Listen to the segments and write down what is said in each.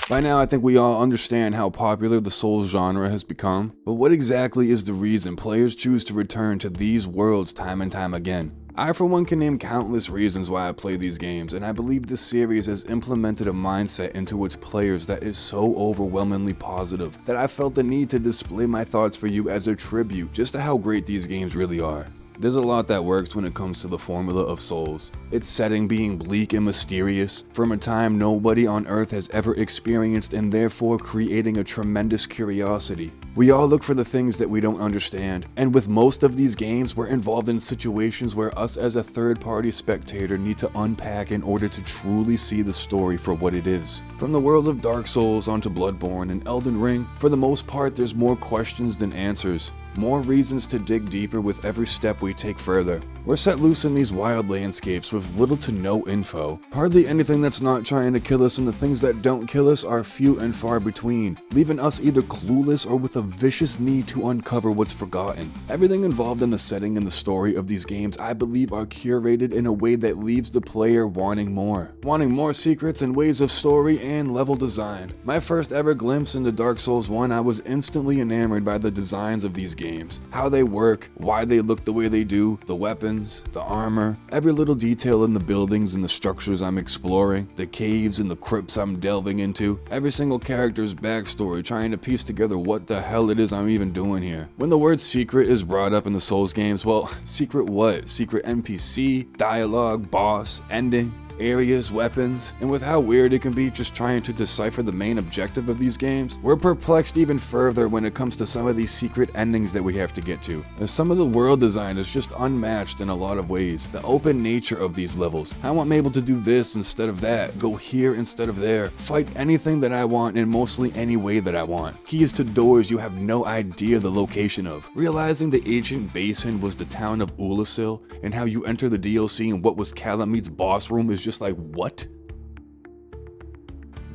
By now, I think we all understand how popular the Souls genre has become, but what exactly is the reason players choose to return to these worlds time and time again? I for one can name countless reasons why I play these games, and I believe this series has implemented a mindset into its players that is so overwhelmingly positive that I felt the need to display my thoughts for you as a tribute just to how great these games really are. There's a lot that works when it comes to the formula of Souls. Its setting being bleak and mysterious, from a time nobody on Earth has ever experienced and therefore creating a tremendous curiosity. We all look for the things that we don't understand, and with most of these games we're involved in situations where us as a third-party spectator need to unpack in order to truly see the story for what it is. From the worlds of Dark Souls onto Bloodborne and Elden Ring, for the most part there's more questions than answers. More reasons to dig deeper with every step we take further. We're set loose in these wild landscapes with little to no info, hardly anything that's not trying to kill us, and the things that don't kill us are few and far between, leaving us either clueless or with a vicious need to uncover what's forgotten. Everything involved in the setting and the story of these games I believe are curated in a way that leaves the player wanting more secrets and ways of story and level design. My first ever glimpse into Dark Souls 1, I was instantly enamored by the designs of these games, how they work, why they look the way they do, the weapons, the armor, every little detail in the buildings and the structures I'm exploring, the caves and the crypts I'm delving into, every single character's backstory, trying to piece together what the hell it is I'm even doing here. When the word secret is brought up in the Souls games, well, secret what? Secret NPC, dialogue, boss, ending, areas, weapons, and with how weird it can be just trying to decipher the main objective of these games, we're perplexed even further when it comes to some of these secret endings that we have to get to, as some of the world design is just unmatched in a lot of ways. The open nature of these levels, how I'm able to do this instead of that, go here instead of there, fight anything that I want in mostly any way that I want, keys to doors you have no idea the location of, realizing the ancient basin was the town of Ulasil, and how you enter the DLC and what was Calameet's boss room is just like, what?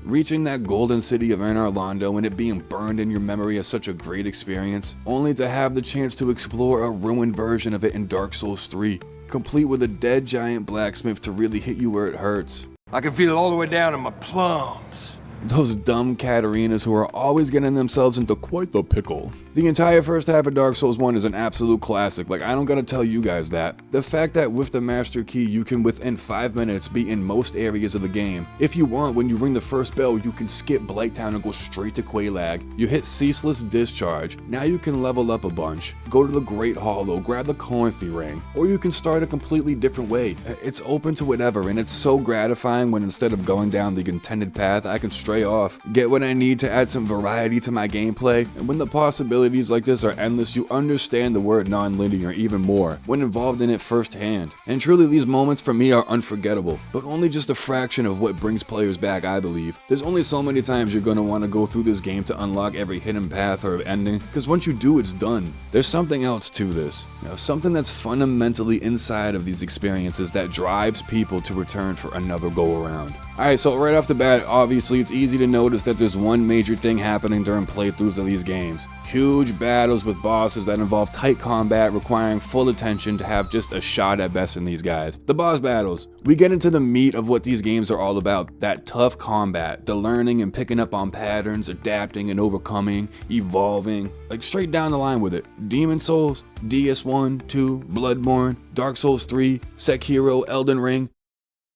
Reaching that golden city of Anor Londo and it being burned in your memory is such a great experience, only to have the chance to explore a ruined version of it in Dark Souls 3, complete with a dead giant blacksmith to really hit you where it hurts. I can feel it all the way down in my plums. Those dumb Catarinas who are always getting themselves into quite the pickle. The entire first half of Dark Souls 1 is an absolute classic, like I don't gotta tell you guys that. The fact that with the Master Key you can within 5 minutes be in most areas of the game. If you want, when you ring the first bell you can skip Blighttown and go straight to Quelaag. You hit Ceaseless Discharge, now you can level up a bunch, go to the Great Hollow, grab the Corinthy Ring, or you can start a completely different way. It's open to whatever, and it's so gratifying when instead of going down the intended path I can stray off, get what I need to add some variety to my gameplay, and when the possibilities like this are endless, you understand the word non-linear even more when involved in it firsthand. And truly these moments for me are unforgettable, but only just a fraction of what brings players back, I believe. There's only so many times you're going to want to go through this game to unlock every hidden path or ending, because once you do, it's done. There's something else to this, something that's fundamentally inside of these experiences that drives people to return for another go around. Alright, so right off the bat, obviously it's easy to notice that there's one major thing happening during playthroughs of these games. Huge battles with bosses that involve tight combat requiring full attention to have just a shot at besting these guys. The boss battles. We get into the meat of what these games are all about. That tough combat, the learning and picking up on patterns, adapting and overcoming, evolving, like straight down the line with it. Demon Souls, DS1, 2, Bloodborne, Dark Souls 3, Sekiro, Elden Ring.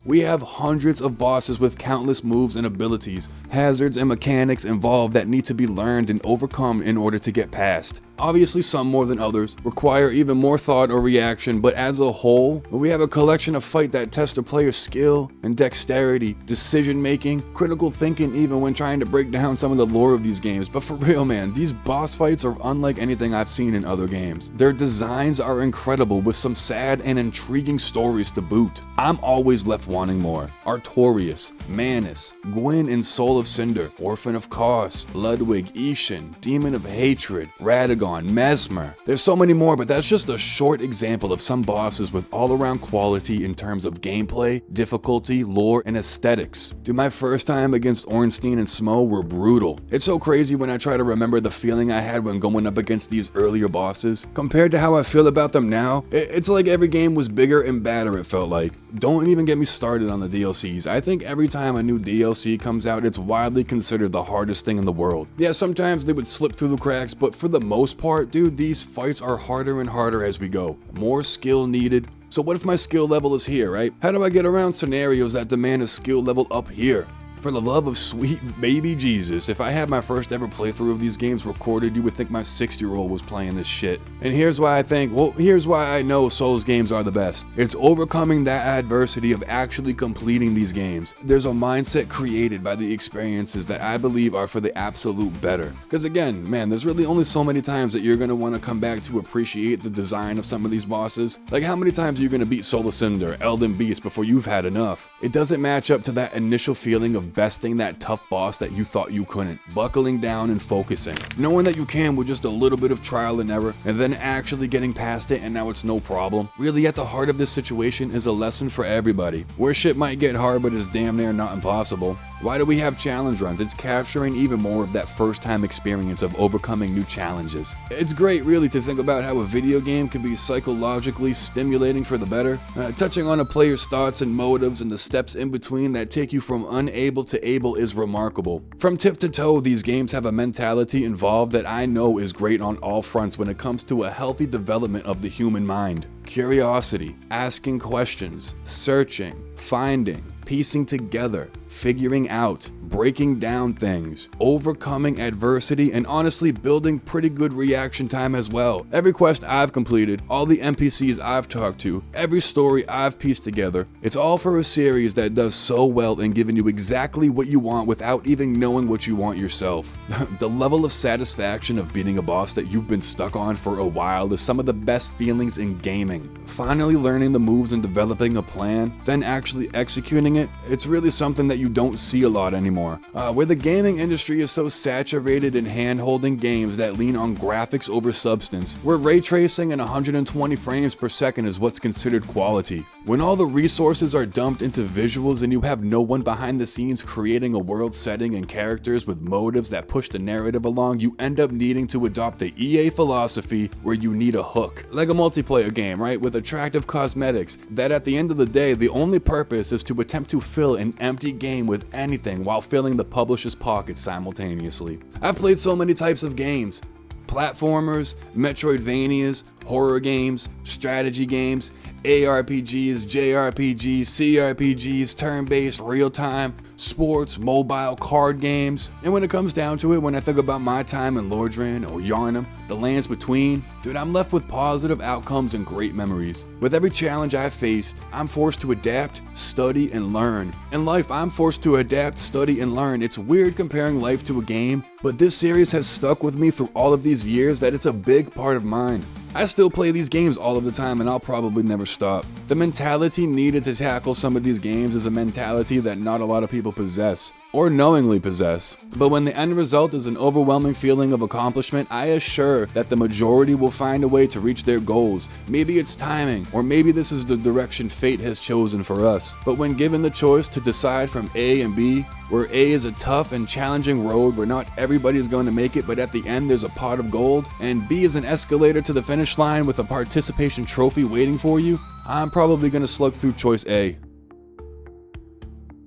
We have hundreds of bosses with countless moves and abilities, hazards and mechanics involved that need to be learned and overcome in order to get past. Obviously some more than others, require even more thought or reaction, but as a whole, we have a collection of fight that test a player's skill and dexterity, decision making, critical thinking even when trying to break down some of the lore of these games. But for real man, these boss fights are unlike anything I've seen in other games. Their designs are incredible with some sad and intriguing stories to boot. I'm always left wanting more. Artorias, Manus, Gwyn and Soul of Cinder, Orphan of Kos, Ludwig, Ishin, Demon of Hatred, Radagon, Paragon, Mesmer. There's so many more, but that's just a short example of some bosses with all-around quality in terms of gameplay, difficulty, lore, and aesthetics. Dude, my first time against Ornstein and Smo were brutal. It's so crazy when I try to remember the feeling I had when going up against these earlier bosses. Compared to how I feel about them now, it's like every game was bigger and badder, it felt like. Don't even get me started on the DLCs. I think every time a new DLC comes out, it's widely considered the hardest thing in the world. Yeah, sometimes they would slip through the cracks, but for the most part, dude, these fights are harder and harder as we go. More skill needed. So what if my skill level is here, right? How do I get around scenarios that demand a skill level up here? For the love of sweet baby Jesus, if I had my first ever playthrough of these games recorded, you would think my 6-year-old was playing this shit. And here's why I know Souls games are the best. It's overcoming that adversity of actually completing these games. There's a mindset created by the experiences that I believe are for the absolute better. Because again, man, there's really only so many times that you're gonna want to come back to appreciate the design of some of these bosses. Like how many times are you gonna beat Soul Cinder, Elden Beast before you've had enough? It doesn't match up to that initial feeling of besting that tough boss that you thought you couldn't, buckling down and focusing, knowing that you can with just a little bit of trial and error, and then actually getting past it and now it's no problem. Really, at the heart of this situation is a lesson for everybody, where shit might get hard but is damn near not impossible. Why do we have challenge runs? It's capturing even more of that first time experience of overcoming new challenges. It's great really to think about how a video game can be psychologically stimulating for the better, touching on a player's thoughts and motives and the steps in between that take you from unable to able is remarkable. From tip to toe, these games have a mentality involved that I know is great on all fronts when it comes to a healthy development of the human mind. Curiosity, asking questions, searching, finding, piecing together, figuring out, breaking down things, overcoming adversity, and honestly building pretty good reaction time as well. Every quest I've completed, all the NPCs I've talked to, every story I've pieced together, it's all for a series that does so well in giving you exactly what you want without even knowing what you want yourself. The level of satisfaction of beating a boss that you've been stuck on for a while is some of the best feelings in gaming. Finally learning the moves and developing a plan, then actually executing it, it's really something that you don't see a lot anymore. Where the gaming industry is so saturated in hand-holding games that lean on graphics over substance, where ray tracing and 120 frames per second is what's considered quality. When all the resources are dumped into visuals and you have no one behind the scenes creating a world setting and characters with motives that push the narrative along, you end up needing to adopt the EA philosophy where you need a hook. Like a multiplayer game, right? With attractive cosmetics that at the end of the day, the only purpose is to attempt to fill an empty game with anything while filling the publisher's pockets simultaneously. I've played so many types of games. Platformers, Metroidvanias, horror games, strategy games, ARPGs, JRPGs, CRPGs, turn-based, real-time, sports, mobile, card games. And when it comes down to it, when I think about my time in Lordran or Yharnam, the lands between, dude, I'm left with positive outcomes and great memories. With every challenge I've faced, I'm forced to adapt, study, and learn. In life, I'm forced to adapt, study, and learn. It's weird comparing life to a game, but this series has stuck with me through all of these years that it's a big part of mine. I still play these games all of the time and I'll probably never stop. The mentality needed to tackle some of these games is a mentality that not a lot of people possess, or knowingly possess. But when the end result is an overwhelming feeling of accomplishment, I assure that the majority will find a way to reach their goals. Maybe it's timing, or maybe this is the direction fate has chosen for us. But when given the choice to decide from A and B, where A is a tough and challenging road where not everybody is going to make it, but at the end there's a pot of gold, and B is an escalator to the finish line with a participation trophy waiting for you, I'm probably going to slug through choice A.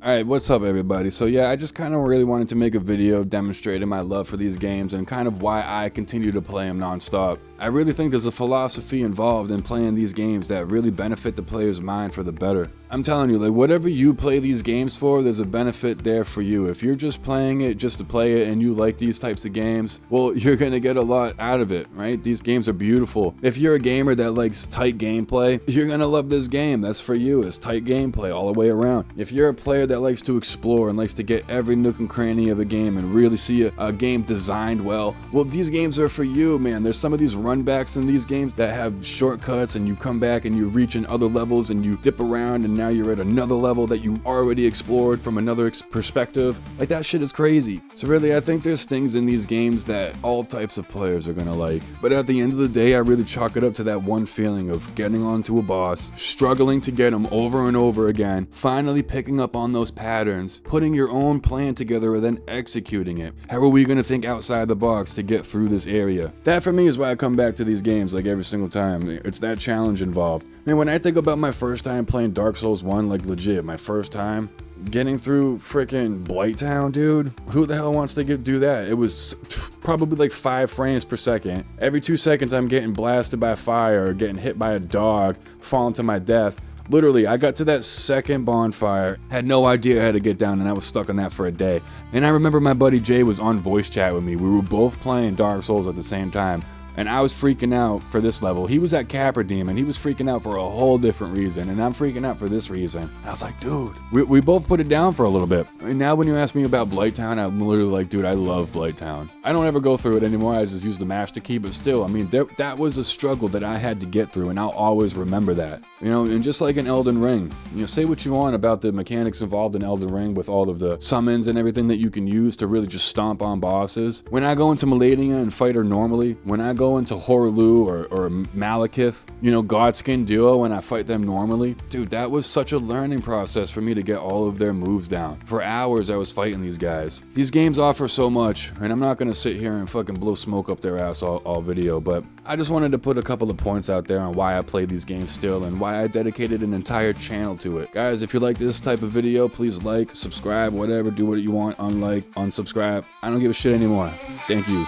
Alright, what's up everybody? So yeah, I just kind of really wanted to make a video demonstrating my love for these games and kind of why I continue to play them non-stop. I really think there's a philosophy involved in playing these games that really benefit the player's mind for the better. I'm telling you, like whatever you play these games for, there's a benefit there for you. If you're just playing it just to play it and you like these types of games, well, you're gonna get a lot out of it, right? These games are beautiful. If you're a gamer that likes tight gameplay, you're gonna love this game. That's for you. It's tight gameplay all the way around. If you're a player that likes to explore and likes to get every nook and cranny of a game and really see a game designed well, these games are for you, man. There's some of these runbacks in these games that have shortcuts, and you come back and you reach in other levels and you dip around and now you're at another level that you already explored from another perspective. Like, that shit is crazy. So really, I think there's things in these games that all types of players are gonna like. But at the end of the day, I really chalk it up to that one feeling of getting onto a boss, struggling to get him over and over again, finally picking up on those patterns, putting your own plan together and then executing it. How are we gonna think outside the box to get through this area? That for me is why I come back to these games like every single time. It's that challenge involved. Man, when I think about my first time playing Dark Souls 1, like legit, my first time, getting through freaking Blighttown, dude, who the hell wants to do that? It was probably like 5 frames per second. Every 2 seconds I'm getting blasted by fire or getting hit by a dog, falling to my death. Literally, I got to that second bonfire, had no idea how to get down, and I was stuck on that for a day. And I remember my buddy Jay was on voice chat with me. We were both playing Dark Souls at the same time. And I was freaking out for this level. He was at Capra Demon. He was freaking out for a whole different reason. And I'm freaking out for this reason. And I was like, dude, we both put it down for a little bit. And now when you ask me about Blighttown, I'm literally like, dude, I love Blighttown. I don't ever go through it anymore. I just use the master key. But still, I mean, that was a struggle that I had to get through. And I'll always remember that. You know, and just like in Elden Ring, you know, say what you want about the mechanics involved in Elden Ring with all of the summons and everything that you can use to really just stomp on bosses. When I go into Malenia and fight her normally, when I go into Horlu or Malekith, you know, Godskin Duo, and I fight them normally, dude, that was such a learning process for me to get all of their moves down. For hours I was fighting these guys. These games offer so much, and I'm not gonna sit here and fucking blow smoke up their ass all video, but I just wanted to put a couple of points out there on why I play these games still and why I dedicated an entire channel to it. Guys, if you like this type of video, please like, subscribe, whatever, do what you want, unlike, unsubscribe. I don't give a shit anymore. Thank you.